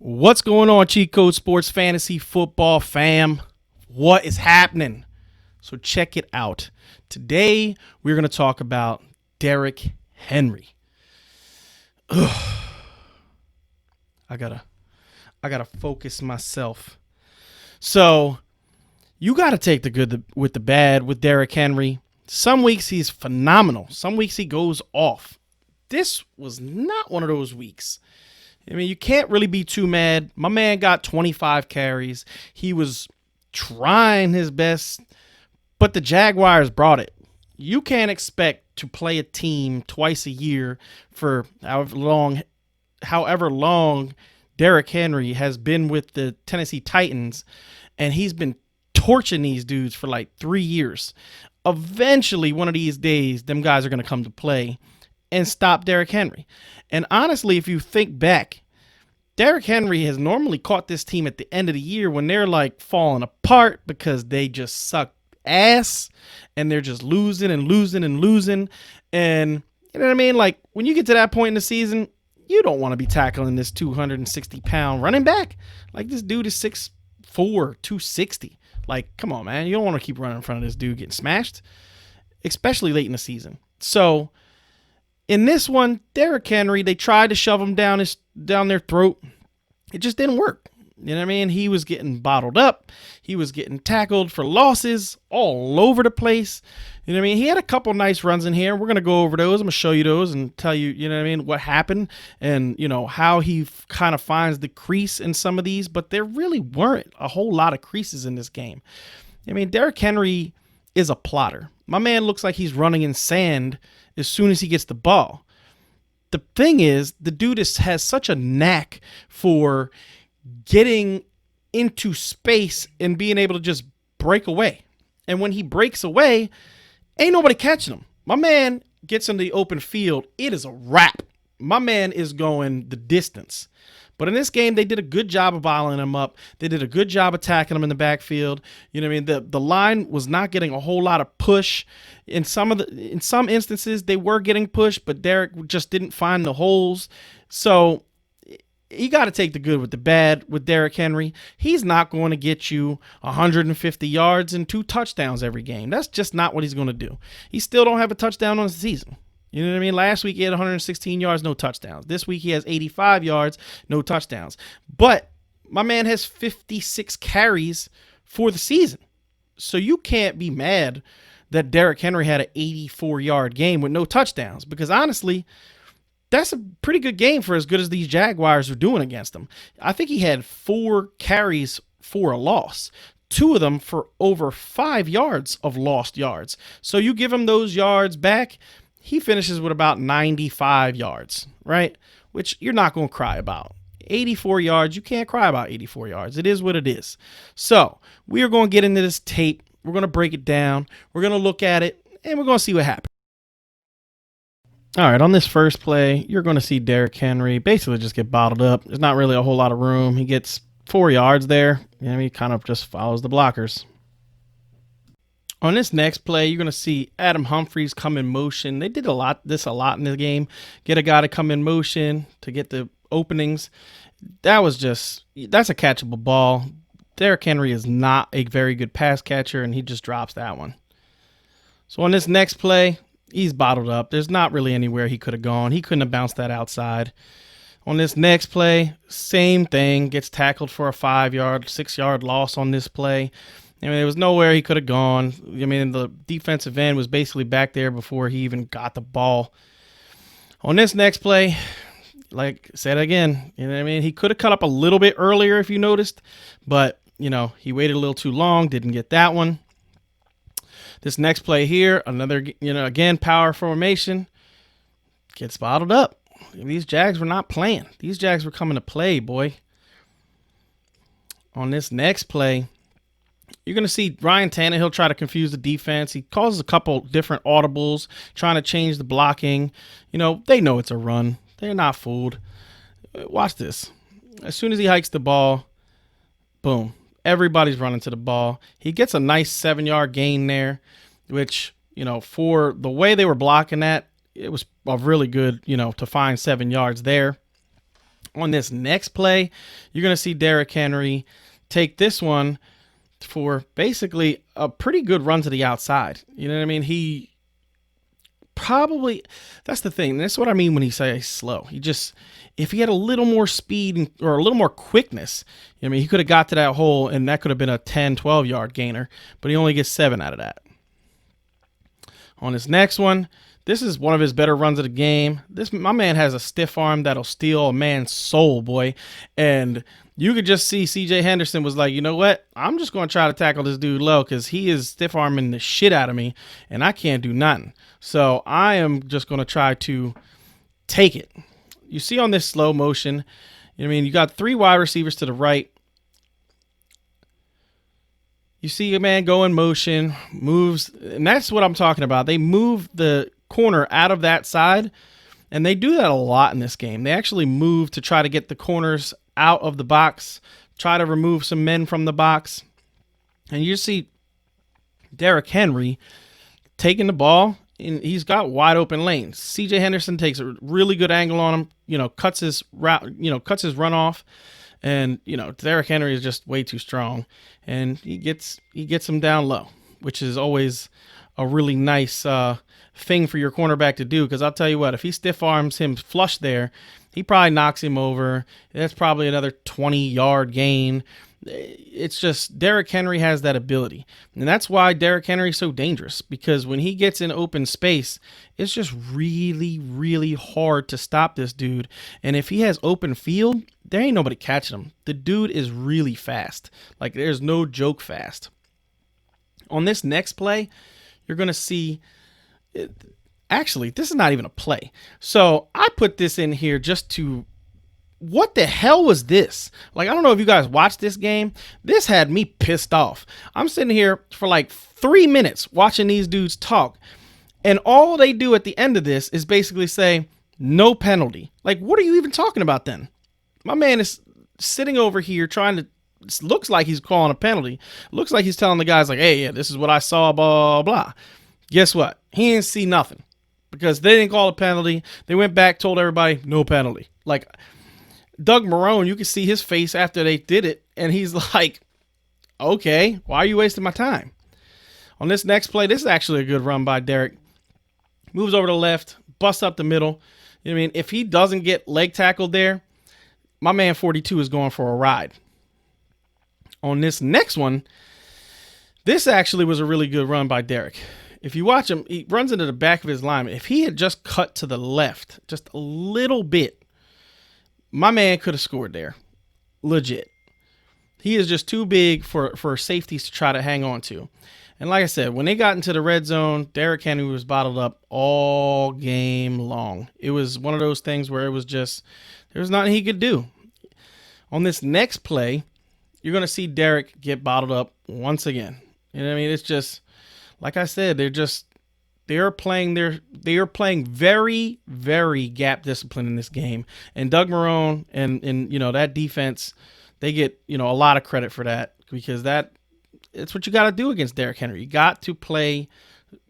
What's going on, Cheat Code Sports Fantasy Football fam? What is happening? So check it out. Today, we're going to talk about Derrick Henry. I gotta focus myself. So, you gotta take the good with the bad with Derrick Henry. Some weeks he's phenomenal. Some weeks he goes off. This was not one of those weeks. I mean, you can't really be too mad. My man got 25 carries. He was trying his best, but the Jaguars brought it. You can't expect to play a team twice a year for however long Derrick Henry has been with the Tennessee Titans, and he's been torching these dudes for like 3 years. Eventually, one of these days, them guys are going to come to play and stop Derrick Henry. And honestly, if you think back, Derrick Henry has normally caught this team at the end of the year when they're like falling apart because they just suck ass and they're just losing and losing and losing. And you know what I mean? Like when you get to that point in the season, you don't want to be tackling this 260-pound running back. Like this dude is 6'4", 260. Like, come on, man. You don't want to keep running in front of this dude getting smashed, especially late in the season. So in this one, Derrick Henry, they tried to shove him down their throat. It just didn't work. You know what I mean? He was getting bottled up. He was getting tackled for losses all over the place. You know what I mean? He had a couple nice runs in here. We're going to go over those. I'm going to show you those and tell you, you know what I mean, what happened and, you know, how he kind of finds the crease in some of these. But there really weren't a whole lot of creases in this game. I mean, Derrick Henry is a plotter. My man looks like he's running in sand as soon as he gets the ball. The thing is, the dude has such a knack for getting into space and being able to just break away. And when he breaks away, ain't nobody catching him. My man gets in the open field. It is a wrap. My man is going the distance. But in this game, they did a good job of bottling him up. They did a good job attacking him in the backfield. You know what I mean? The line was not getting a whole lot of push. In some instances, they were getting pushed, but Derrick just didn't find the holes. So you got to take the good with the bad with Derrick Henry. He's not going to get you 150 yards and 2 touchdowns every game. That's just not what he's going to do. He still don't have a touchdown on the season. You know what I mean? Last week he had 116 yards, no touchdowns. This week he has 85 yards, no touchdowns. But my man has 56 carries for the season. So you can't be mad that Derrick Henry had an 84-yard game with no touchdowns because honestly, that's a pretty good game for as good as these Jaguars are doing against them. I think he had 4 carries for a loss. 2 of them for over 5 yards of lost yards. So you give him those yards back, he finishes with about 95 yards, right? Which you're not going to cry about. 84 yards, you can't cry about 84 yards. It is what it is. So we are going to get into this tape. We're going to break it down. We're going to look at it, and we're going to see what happens. All right, on this first play, you're going to see Derrick Henry basically just get bottled up. There's not really a whole lot of room. He gets 4 yards there, and he kind of just follows the blockers. On this next play, you're going to see Adam Humphries come in motion. They did a lot in the game. Get a guy to come in motion to get the openings. That's a catchable ball. Derrick Henry is not a very good pass catcher, and he just drops that one. So on this next play, he's bottled up. There's not really anywhere he could have gone. He couldn't have bounced that outside. On this next play, same thing. Gets tackled for a 5-yard, 6-yard loss on this play. I mean, there was nowhere he could have gone. I mean, the defensive end was basically back there before he even got the ball. On this next play, like I said again, you know what I mean? He could have cut up a little bit earlier if you noticed, but, you know, he waited a little too long, didn't get that one. This next play here, another, you know, again, power formation, gets bottled up. These Jags were not playing. These Jags were coming to play, boy. On this next play, you're going to see Ryan Tannehill try to confuse the defense. He causes a couple different audibles, trying to change the blocking. You know, they know it's a run. They're not fooled. Watch this. As soon as he hikes the ball, boom, everybody's running to the ball. He gets a nice 7-yard gain there, which, you know, for the way they were blocking that, it was a really good, you know, to find 7 yards there. On this next play, you're going to see Derrick Henry take this one for basically a pretty good run to the outside. You know what I mean? He probably, that's the thing. That's what I mean when he say slow. He just, if he had a little more speed or a little more quickness, I mean, he could have got to that hole and that could have been a 10, 12 yard gainer, but he only gets 7 out of that. On his next one, this is one of his better runs of the game. My man has a stiff arm that'll steal a man's soul, boy. And you could just see C.J. Henderson was like, you know what? I'm just going to try to tackle this dude low because he is stiff arming the shit out of me, and I can't do nothing. So I am just going to try to take it. You see on this slow motion, you know what I mean? You got 3 wide receivers to the right. You see a man go in motion, moves, and that's what I'm talking about. They move the corner out of that side, and they do that a lot in this game. They actually move to try to get the corners out of the box, try to remove some men from the box. And you see Derrick Henry taking the ball, and he's got wide open lanes. CJ Henderson takes a really good angle on him, cuts his route, cuts his run off. And, Derrick Henry is just way too strong, and he gets him down low, which is always a really nice thing for your cornerback to do. Because I'll tell you what, if he stiff arms him flush there, he probably knocks him over. That's probably another 20-yard gain. It's just Derrick Henry has that ability. And that's why Derrick Henry is so dangerous, because when he gets in open space, it's just really, really hard to stop this dude. And if he has open field, there ain't nobody catching him. The dude is really fast. Like, there's no joke fast. On this next play, you're going to see... Actually, this is not even a play. So I put this in here just to... What the hell was this? Like, I don't know if you guys watched this game. This had me pissed off. I'm sitting here for like 3 minutes watching these dudes talk. And all they do at the end of this is basically say, no penalty. Like, what are you even talking about then? My man is sitting over here trying to, looks like he's calling a penalty. Looks like he's telling the guys like, hey, yeah, this is what I saw, blah, blah. Guess what? He didn't see nothing because they didn't call a penalty. They went back, told everybody, no penalty. Like, Doug Marrone, you can see his face after they did it, and he's like, okay, why are you wasting my time? On this next play, this is actually a good run by Derrick. Moves over to the left, busts up the middle. You know what I mean? If he doesn't get leg tackled there, my man 42 is going for a ride. On this next one, this actually was a really good run by Derrick. If you watch him, he runs into the back of his lineman. If he had just cut to the left just a little bit, my man could have scored there. Legit. He is just too big for safeties to try to hang on to. And like I said, when they got into the red zone, Derrick Henry was bottled up all game long. It was one of those things where it was just, there was nothing he could do. On this next play, you're going to see Derrick get bottled up once again. You know what I mean? It's just, like I said, they are playing very, very gap discipline in this game. And Doug Marrone and that defense, they get, a lot of credit for that, because it's what you got to do against Derrick Henry. You got to play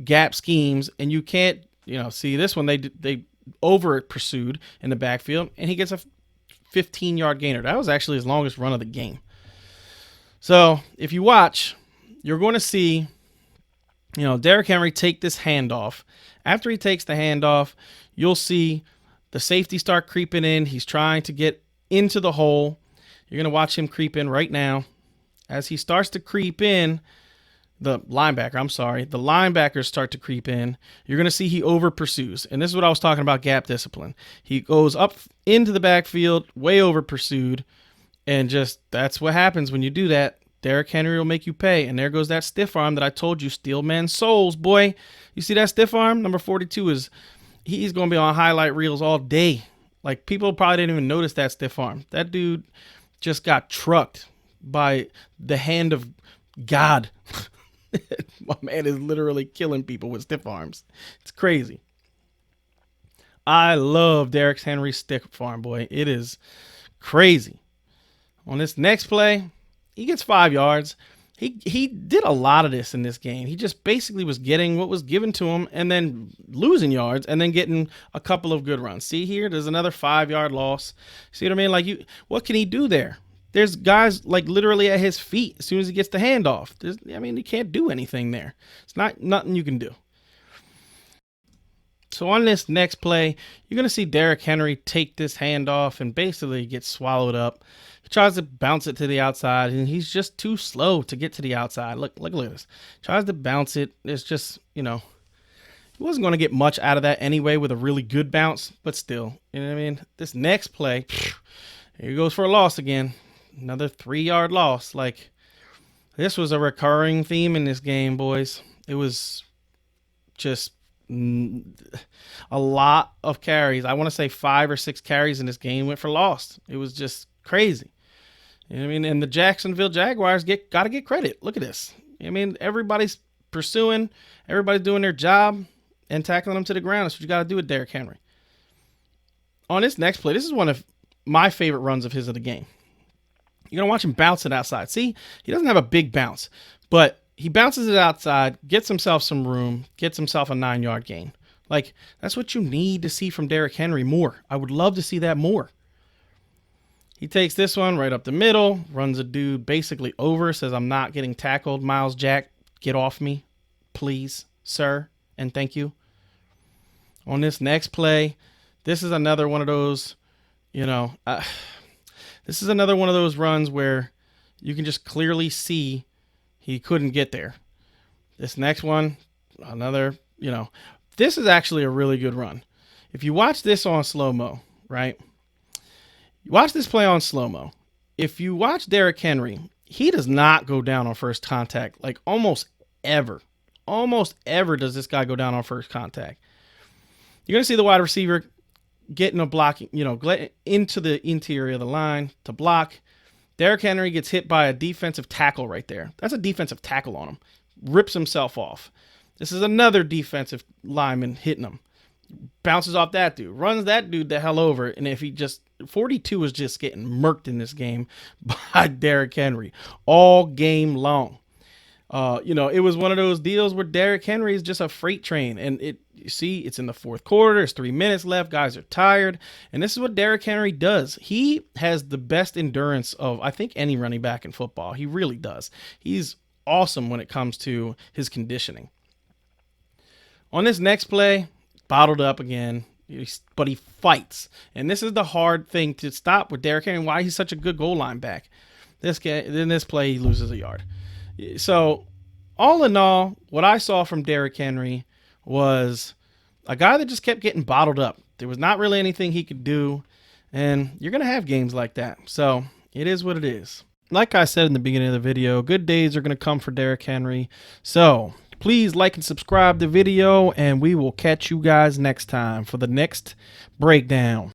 gap schemes, and you can't, see this one, they over pursued in the backfield, and he gets a 15-yard gainer. That was actually his longest run of the game. So if you watch, you're going to see, Derrick Henry take this handoff. After he takes the handoff, you'll see the safety start creeping in. He's trying to get into the hole. You're going to watch him creep in right now. As he starts to creep in, the linebackers start to creep in. You're going to see he over pursues. And this is what I was talking about, gap discipline. He goes up into the backfield, way over pursued. And just, that's what happens when you do that. Derrick Henry will make you pay. And there goes that stiff arm that I told you, steal men's souls, boy. You see that stiff arm? Number 42 he's going to be on highlight reels all day. Like, people probably didn't even notice that stiff arm. That dude just got trucked by the hand of God. My man is literally killing people with stiff arms. It's crazy. I love Derrick Henry's stiff arm, boy. It is crazy. On this next play, he gets 5 yards. He did a lot of this in this game. He just basically was getting what was given to him and then losing yards and then getting a couple of good runs. See here, there's another 5-yard loss. See what I mean? Like, what can he do there? There's guys like literally at his feet as soon as he gets the handoff. He can't do anything there. It's nothing you can do. So on this next play, you're going to see Derrick Henry take this handoff and basically get swallowed up. He tries to bounce it to the outside, and he's just too slow to get to the outside. Look at this. Tries to bounce it. It's just, he wasn't going to get much out of that anyway with a really good bounce, but still, you know what I mean? This next play, here he goes for a loss again. Another 3-yard loss. Like, this was a recurring theme in this game, boys. It was just a lot of carries. I want to say 5 or 6 carries in this game went for lost. It was just crazy. You know what I mean? And the Jacksonville Jaguars got to get credit. Look at this. I mean, everybody's pursuing, everybody's doing their job and tackling them to the ground. That's what you got to do with Derrick Henry. On this next play, this is one of my favorite runs of his of the game. You're going to watch him bounce it outside. See, he doesn't have a big bounce, but he bounces it outside, gets himself some room, gets himself a 9-yard gain. Like, that's what you need to see from Derrick Henry more. I would love to see that more. He takes this one right up the middle, runs a dude basically over, says, I'm not getting tackled. Miles Jack, get off me, please, sir, and thank you. On this next play, this is another one of those, this is another one of those runs where you can just clearly see he couldn't get there. This next one, another, this is actually a really good run. If you watch this on slow-mo, right? You watch this play on slow-mo. If you watch Derrick Henry, he does not go down on first contact. Like almost ever. Almost ever does this guy go down on first contact. You're going to see the wide receiver getting a blocking, into the interior of the line to block. Derrick Henry gets hit by a defensive tackle right there. That's a defensive tackle on him. Rips himself off. This is another defensive lineman hitting him. Bounces off that dude. Runs that dude the hell over. And if 42 is just getting murked in this game by Derrick Henry all game long. It was one of those deals where Derrick Henry is just a freight train. And you see, it's in the fourth quarter. There's 3 minutes left. Guys are tired. And this is what Derrick Henry does. He has the best endurance of, I think, any running back in football. He really does. He's awesome when it comes to his conditioning. On this next play, bottled up again, but he fights. And this is the hard thing to stop with Derrick Henry, why he's such a good goal line back. In this play, he loses a yard. So, all in all, what I saw from Derrick Henry was a guy that just kept getting bottled up. There was not really anything he could do, and you're going to have games like that. So, it is what it is. Like I said in the beginning of the video, good days are going to come for Derrick Henry. So, please like and subscribe the video, and we will catch you guys next time for the next breakdown.